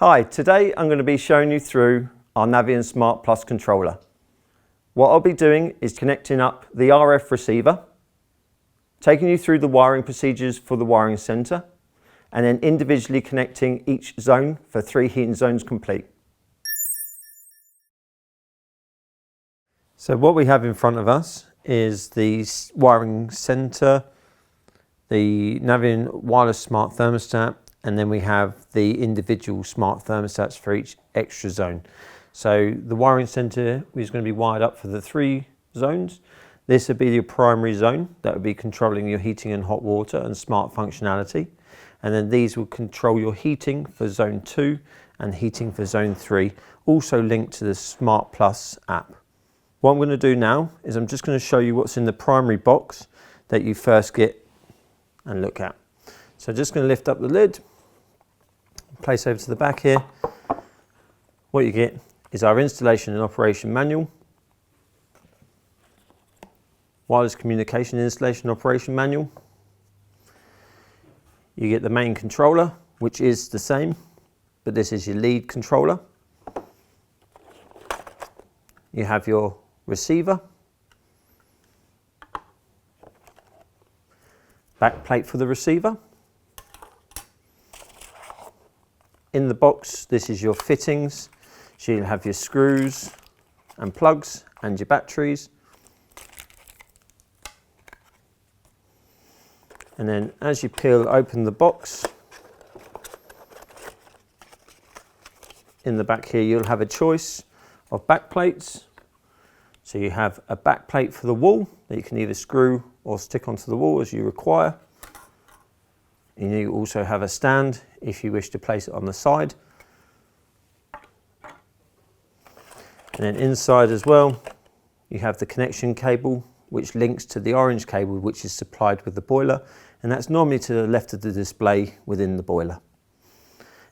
Hi, today I'm going to be showing you through our Navien Smart Plus controller. What I'll be doing is connecting up the RF receiver, taking you through the wiring procedures for the wiring centre, and then individually connecting each zone for 3 heating zones complete. So what we have in front of us is the wiring centre, the Navien wireless smart thermostat, and then we have the individual smart thermostats for each extra zone. So the wiring centre is going to be wired up for the 3 zones. This would be your primary zone that would be controlling your heating and hot water and smart functionality. And then these will control your heating for zone 2 and heating for zone 3, also linked to the Smart Plus app. What I'm going to do now is I'm just going to show you what's in the primary box that you first get and look at. So just going to lift up the lid, place over to the back here. What you get is our installation and operation manual, wireless communication installation operation manual. You get the main controller, which is the same, but this is your lead controller. You have your receiver, back plate for the receiver. In the box, this is your fittings. So you'll have your screws and plugs and your batteries. And then as you peel open the box, in the back here you'll have a choice of back plates. So you have a back plate for the wall that you can either screw or stick onto the wall as you require. And you also have a stand if you wish to place it on the side. And then inside as well, you have the connection cable, which links to the orange cable, which is supplied with the boiler. And that's normally to the left of the display within the boiler.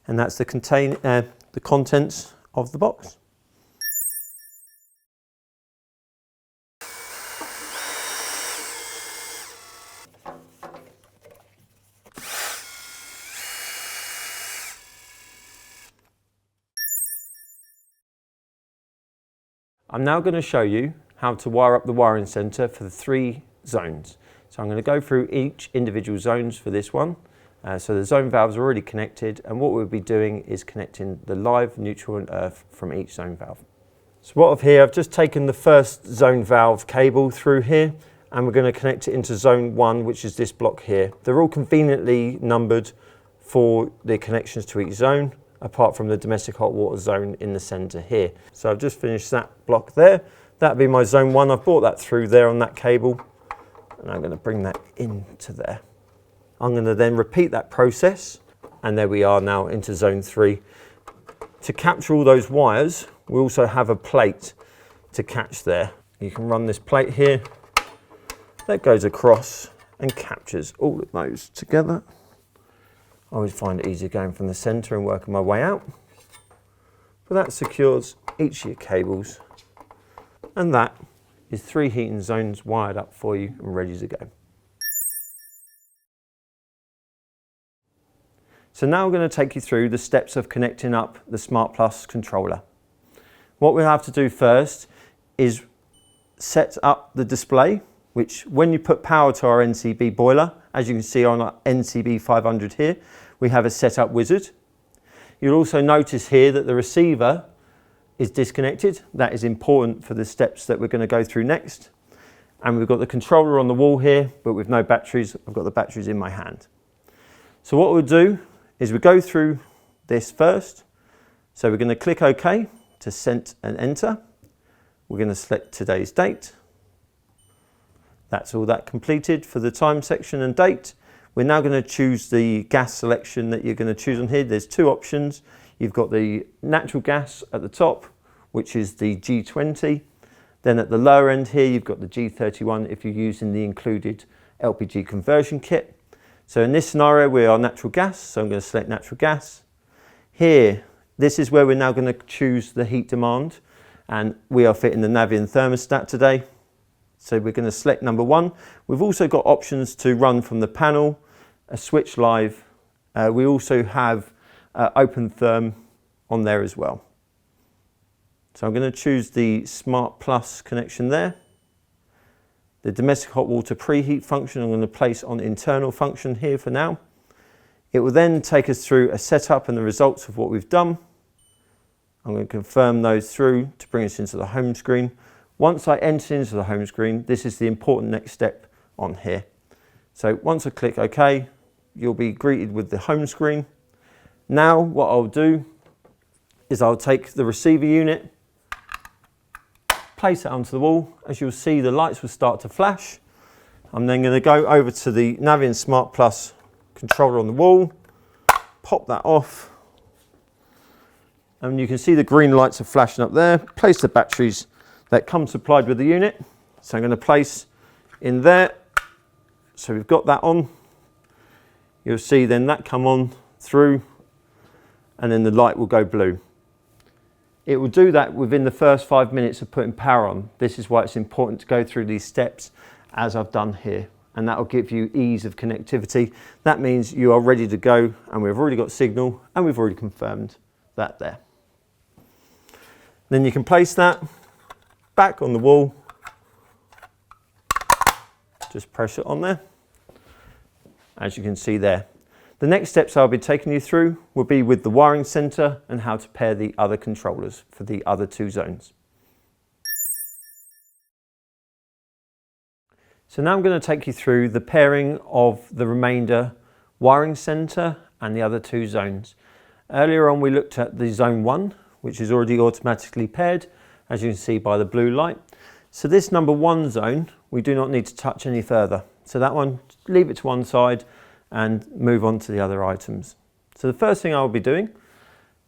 And that's the contents of the box. I'm now going to show you how to wire up the wiring centre for the 3 zones. So I'm going to go through each individual zones for this one. So the zone valves are already connected, and what we'll be doing is connecting the live, neutral and earth from each zone valve. So what I've just taken the first zone valve cable through here, and we're going to connect it into zone 1, which is this block here. They're all conveniently numbered for the connections to each zone, apart from the domestic hot water zone in the centre here. So I've just finished that block there. That'll be my zone 1. I've brought that through there on that cable, and I'm going to bring that into there. I'm going to then repeat that process, and there we are now into zone 3. To capture all those wires, we also have a plate to catch there. You can run this plate here that goes across and captures all of those together. I always find it easier going from the centre and working my way out. But that secures each of your cables, and that is 3 heating zones wired up for you and ready to go. So now I'm going to take you through the steps of connecting up the Smart Plus controller. What we have to do first is set up the display, which when you put power to our NCB boiler, as you can see on our NCB 500 here, we have a setup wizard. You'll also notice here that the receiver is disconnected. That is important for the steps that we're going to go through next. And we've got the controller on the wall here, but with no batteries. I've got the batteries in my hand. So what we'll do is we go through this first. So we're going to click OK to send and enter. We're going to select today's date. That's all that completed for the time section and date. We're now going to choose the gas selection that you're going to choose on here. There's 2 options. You've got the natural gas at the top, which is the G20. Then at the lower end here, you've got the G31 if you're using the included LPG conversion kit. So in this scenario, we are natural gas, so I'm going to select natural gas. Here, this is where we're now going to choose the heat demand, and we are fitting the Navien thermostat today. So we're going to select number 1. We've also got options to run from the panel, a switch live. We also have open therm on there as well. So I'm going to choose the Smart Plus connection there. The domestic hot water preheat function I'm going to place on internal function here for now. It will then take us through a setup and the results of what we've done. I'm going to confirm those through to bring us into the home screen. Once I enter into the home screen, this is the important next step on here. So once I click OK, you'll be greeted with the home screen. Now what I'll do is I'll take the receiver unit, place it onto the wall. As you'll see, the lights will start to flash. I'm then going to go over to the Navien Smart Plus controller on the wall, pop that off, and you can see the green lights are flashing up there. Place the batteries that come supplied with the unit. So I'm going to place in there. So we've got that on. You'll see then that come on through, and then the light will go blue. It will do that within the first 5 minutes of putting power on. This is why it's important to go through these steps as I've done here, and that will give you ease of connectivity. That means you are ready to go, and we've already got signal, and we've already confirmed that there. Then you can place that back on the wall. Just press it on there, as you can see there. The next steps I'll be taking you through will be with the wiring centre and how to pair the other controllers for the other two zones. So now I'm going to take you through the pairing of the remainder wiring centre and the other two zones. Earlier on we looked at the zone 1, which is already automatically paired, as you can see by the blue light. So this number 1 zone we do not need to touch any further. So that one, leave it to one side and move on to the other items. So the first thing I'll be doing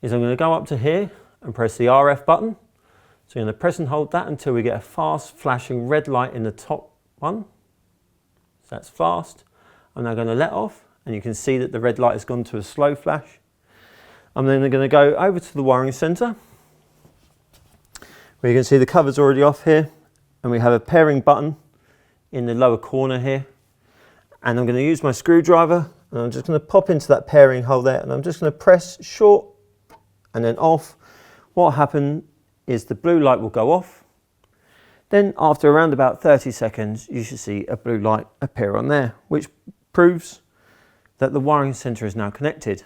is I'm going to go up to here and press the RF button. So I'm going to press and hold that until we get a fast flashing red light in the top one. So that's fast. I'm now going to let off, and you can see that the red light has gone to a slow flash. I'm then going to go over to the wiring centre, where you can see the cover's already off here, and we have a pairing button in the lower corner here. And I'm going to use my screwdriver, and I'm just going to pop into that pairing hole there, and I'm just going to press short and then off. What will happen is the blue light will go off. Then after around about 30 seconds, you should see a blue light appear on there, which proves that the wiring centre is now connected.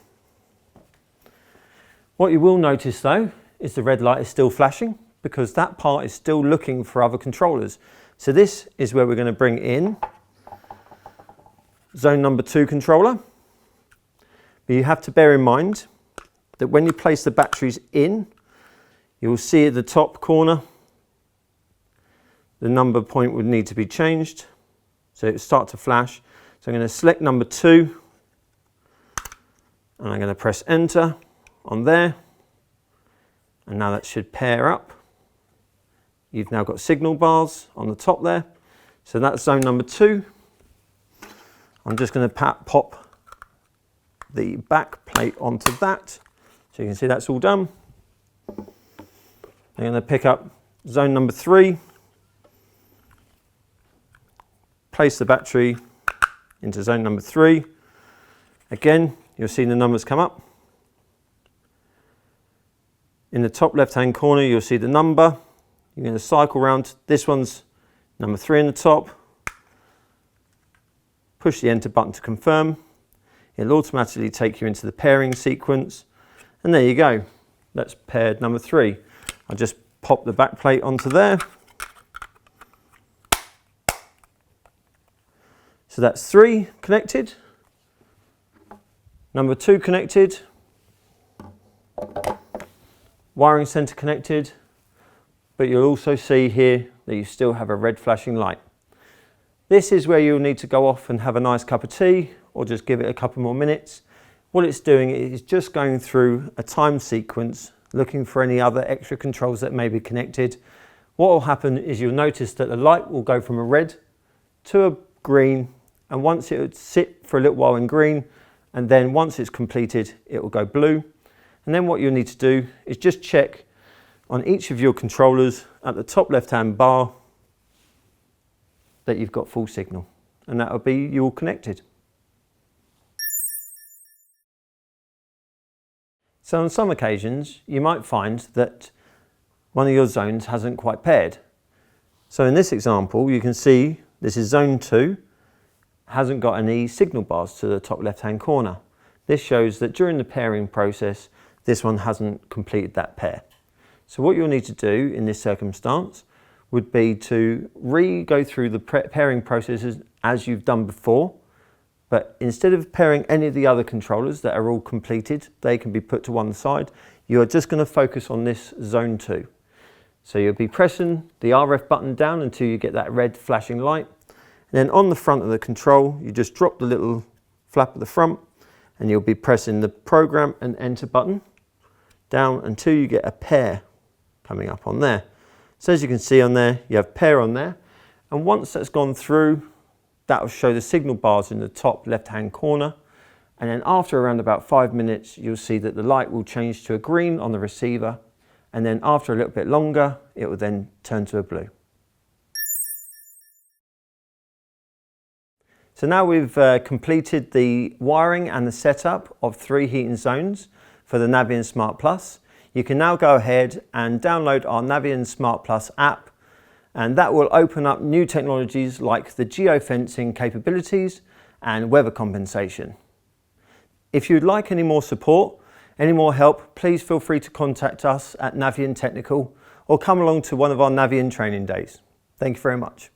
What you will notice though is the red light is still flashing, because that part is still looking for other controllers. So this is where we're going to bring in zone number 2 controller. But you have to bear in mind that when you place the batteries in, you'll see at the top corner the number point would need to be changed, so it will start to flash. So I'm going to select number 2, and I'm going to press enter on there, and now that should pair up. You've now got signal bars on the top there, so that's zone number 2. I'm just going to pop the back plate onto that, so you can see that's all done. I'm going to pick up zone number 3, place the battery into zone number 3. Again, you'll see the numbers come up. In the top left hand corner you'll see the number. You're going to cycle around. This one's number 3 in the top. Push the enter button to confirm. It'll automatically take you into the pairing sequence, and there you go, that's paired number 3. I'll just pop the back plate onto there. So that's 3 connected, number 2 connected, wiring centre connected, but you'll also see here that you still have a red flashing light. This is where you'll need to go off and have a nice cup of tea, or just give it a couple more minutes. What it's doing is just going through a time sequence, looking for any other extra controls that may be connected. What will happen is you'll notice that the light will go from a red to a green, and once it would sit for a little while in green, and then once it's completed it will go blue. And then what you'll need to do is just check on each of your controllers at the top left hand bar that you've got full signal, and that will be you all connected. So on some occasions, you might find that one of your zones hasn't quite paired. So in this example, you can see this is zone 2, hasn't got any signal bars to the top left-hand corner. This shows that during the pairing process, this one hasn't completed that pair. So what you'll need to do in this circumstance would be to go through the pairing processes as you've done before, but instead of pairing any of the other controllers that are all completed, they can be put to one side. You're just going to focus on this zone 2. So you'll be pressing the RF button down until you get that red flashing light. And then on the front of the control, you just drop the little flap at the front and you'll be pressing the program and enter button down until you get a pair coming up on there. So as you can see on there, you have pair on there. And once that's gone through, that will show the signal bars in the top left-hand corner. And then after around about 5 minutes, you'll see that the light will change to a green on the receiver. And then after a little bit longer, it will then turn to a blue. So now we've completed the wiring and the setup of 3 heating zones for the Navien Smart Plus. You can now go ahead and download our Navien Smart Plus app, and that will open up new technologies like the geofencing capabilities and weather compensation. If you'd like any more support, any more help, please feel free to contact us at Navien Technical or come along to one of our Navien training days. Thank you very much.